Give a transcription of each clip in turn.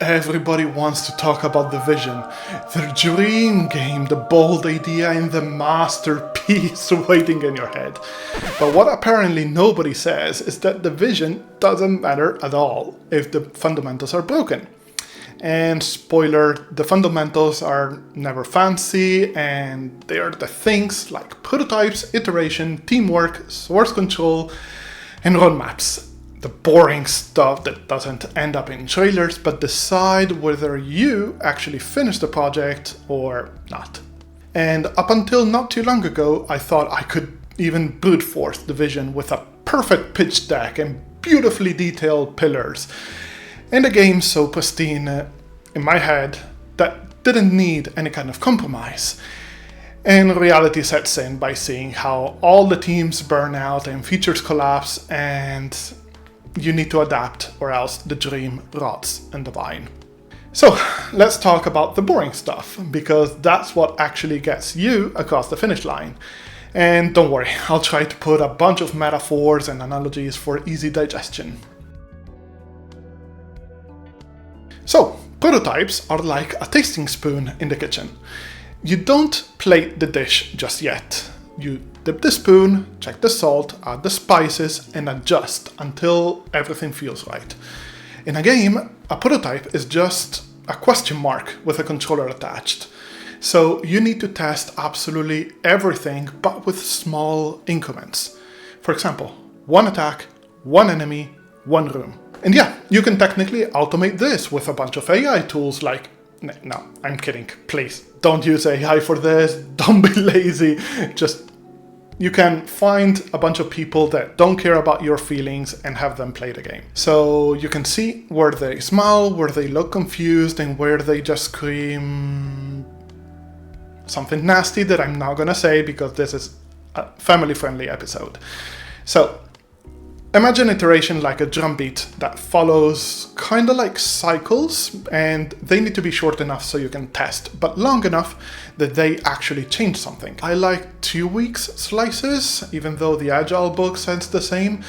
everybody wants to talk about the vision, the dream game, the bold idea and the masterpiece waiting in your head. But what apparently nobody says is that the vision doesn't matter at all if the fundamentals are broken. And spoiler, the fundamentals are never fancy, and they are the things like prototypes, iteration, teamwork, source control, and roadmaps. The boring stuff that doesn't end up in trailers but decide whether you actually finish the project or not. And up until not too long ago, I thought I could even brute force the vision with a perfect pitch deck and beautifully detailed pillars, and a game so pristine in my head that didn't need any kind of compromise. And reality sets in by seeing how all the teams burn out and features collapse, and you need to adapt or else the dream rots in the vine. So let's talk about the boring stuff, because that's what actually gets you across the finish line. And don't worry, I'll try to put a bunch of metaphors and analogies for easy digestion. So, prototypes are like a tasting spoon in the kitchen. You don't plate the dish just yet. You dip the spoon, check the salt, add the spices, and adjust until everything feels right. In a game, a prototype is just a question mark with a controller attached. So you need to test absolutely everything, but with small increments. For example, one attack, one enemy, one room. And yeah, you can technically automate this with a bunch of AI tools like... No, I'm kidding. Please, don't use AI for this. Don't be lazy. Just, you can find a bunch of people that don't care about your feelings and have them play the game. So you can see where they smile, where they look confused, and where they just scream something nasty that I'm not gonna say because this is a family-friendly episode. So, imagine iteration like a drumbeat that follows kind of like cycles, and they need to be short enough so you can test, but long enough that they actually change something. I like 2 weeks slices, even though the Agile book says the same,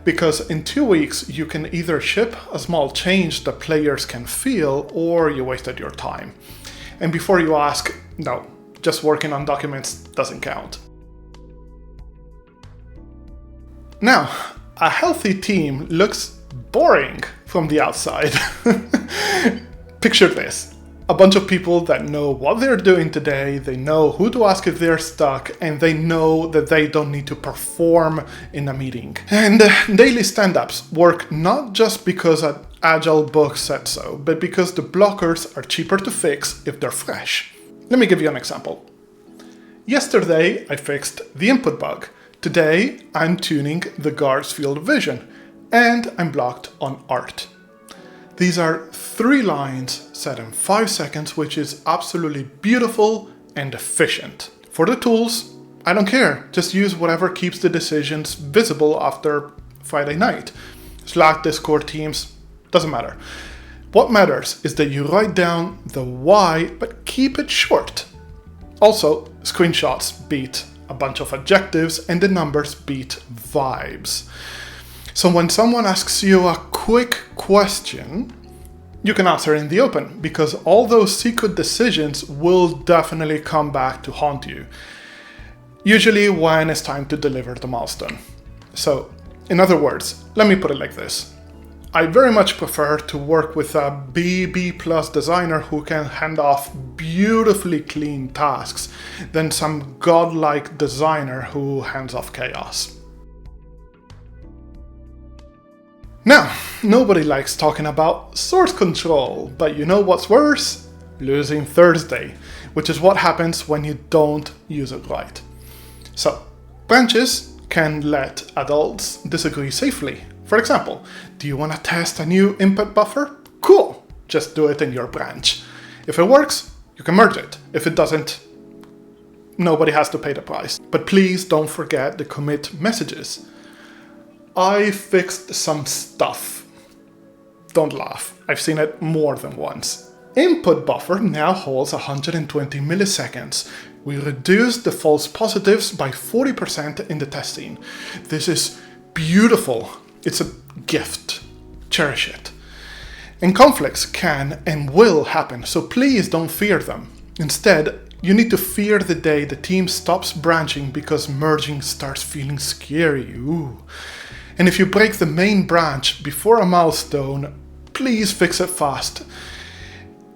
because in 2 weeks you can either ship a small change that players can feel, or you wasted your time. And before you ask, no, just working on documents doesn't count. Now, a healthy team looks boring from the outside. Picture this. A bunch of people that know what they're doing today, they know who to ask if they're stuck, and they know that they don't need to perform in a meeting. And daily stand-ups work not just because an Agile book said so, but because the blockers are cheaper to fix if they're fresh. Let me give you an example. Yesterday, I fixed the input bug. Today, I'm tuning the guard's field of vision, and I'm blocked on art. These are 3 lines set in 5 seconds, which is absolutely beautiful and efficient. For the tools, I don't care. Just use whatever keeps the decisions visible after Friday night. Slack, Discord, Teams, doesn't matter. What matters is that you write down the why, but keep it short. Also, screenshots beat a bunch of adjectives, and the numbers beat vibes. So when someone asks you a quick question, you can answer in the open, because all those secret decisions will definitely come back to haunt you. Usually when it's time to deliver the milestone. So, in other words, let me put it like this. I very much prefer to work with a B+ designer who can hand off beautifully clean tasks than some godlike designer who hands off chaos. Now, nobody likes talking about source control, but you know what's worse? Losing Thursday, which is what happens when you don't use it right. So, branches can let adults disagree safely. For example, do you want to test a new input buffer? Cool! Just do it in your branch. If it works, you can merge it. If it doesn't, nobody has to pay the price. But please don't forget the commit messages. I fixed some stuff. Don't laugh, I've seen it more than once. Input buffer now holds 120 milliseconds. We reduced the false positives by 40% in the testing. This is beautiful. It's a gift. Cherish it. And conflicts can and will happen, so please don't fear them. Instead, you need to fear the day the team stops branching because merging starts feeling scary. Ooh. And if you break the main branch before a milestone, please fix it fast.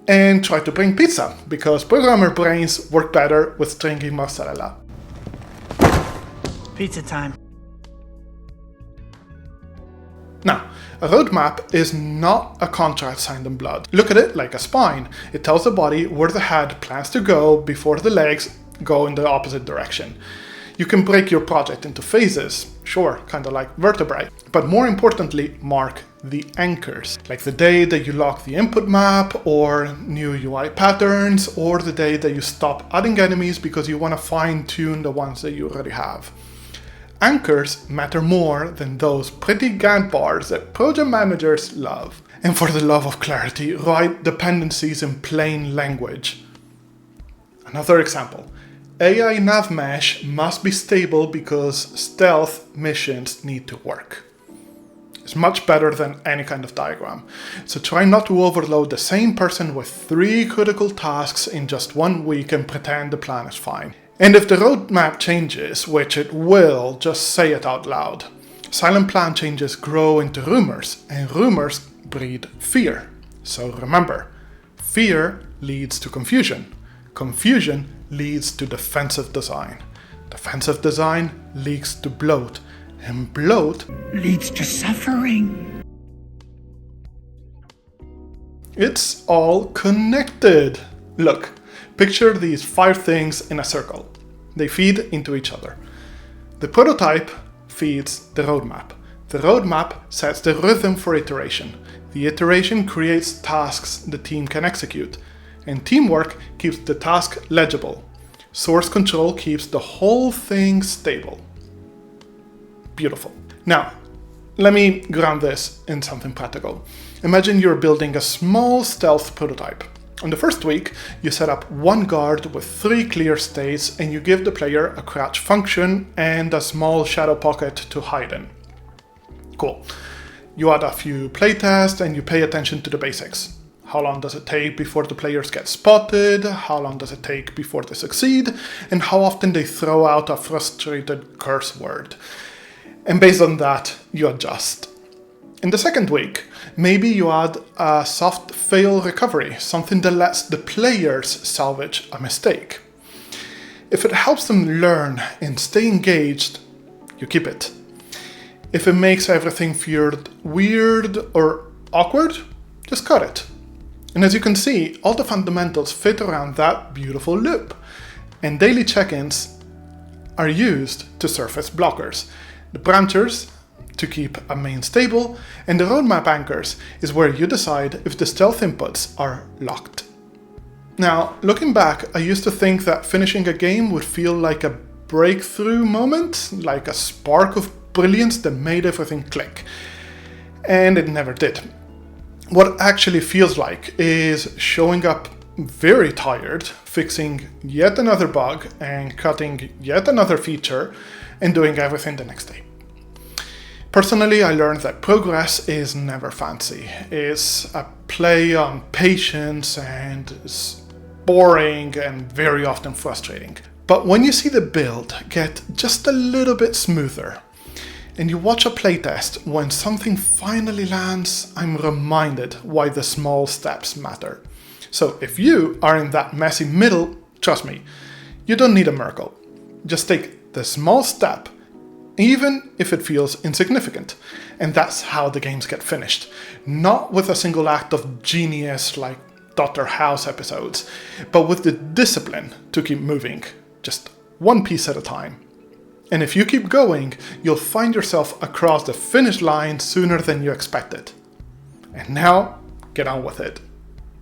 And try to bring pizza, because programmer brains work better with stringy mozzarella. Pizza time. Now, a roadmap is not a contract signed in blood. Look at it like a spine. It tells the body where the head plans to go before the legs go in the opposite direction. You can break your project into phases, sure, kind of like vertebrae, but more importantly, mark the anchors, like the day that you lock the input map, or new UI patterns, or the day that you stop adding enemies because you want to fine-tune the ones that you already have. Anchors matter more than those pretty Gantt bars that project managers love. And for the love of clarity, write dependencies in plain language. Another example. AI nav mesh must be stable because stealth missions need to work. It's much better than any kind of diagram. So try not to overload the same person with 3 critical tasks in just 1 week and pretend the plan is fine. And if the roadmap changes, which it will, just say it out loud. Silent plan changes grow into rumors, and rumors breed fear. So remember, fear leads to confusion. Confusion leads to defensive design. Defensive design leads to bloat, and bloat Leads to suffering. It's all connected. Look, picture these 5 things in a circle. They feed into each other. The prototype feeds the roadmap. The roadmap sets the rhythm for iteration. The iteration creates tasks the team can execute. And teamwork keeps the task legible. Source control keeps the whole thing stable. Beautiful. Now, let me ground this in something practical. Imagine you're building a small stealth prototype. On the first week, you set up 1 guard with 3 clear states, and you give the player a crouch function and a small shadow pocket to hide in. Cool. You add a few playtests and you pay attention to the basics. How long does it take before the players get spotted? How long does it take before they succeed? And how often they throw out a frustrated curse word. And based on that, you adjust. In the second week, maybe you add a soft fail recovery, something that lets the players salvage a mistake. If it helps them learn and stay engaged, you keep it. If it makes everything feel weird or awkward, just cut it. And as you can see, all the fundamentals fit around that beautiful loop. And daily check-ins are used to surface blockers. The branchers to keep a main stable, and the roadmap anchors is where you decide if the stealth inputs are locked. Now, looking back, I used to think that finishing a game would feel like a breakthrough moment, like a spark of brilliance that made everything click. And it never did. What it actually feels like is showing up very tired, fixing yet another bug, and cutting yet another feature, and doing everything the next day. Personally, I learned that progress is never fancy. It's a play on patience, and it's boring and very often frustrating. But when you see the build get just a little bit smoother, and you watch a playtest when something finally lands, I'm reminded why the small steps matter. So if you are in that messy middle, trust me, you don't need a miracle. Just take the small step, even if it feels insignificant. And that's how the games get finished. Not with a single act of genius like Dr. House episodes, but with the discipline to keep moving, just one piece at a time. And if you keep going, you'll find yourself across the finish line sooner than you expected. And now, get on with it.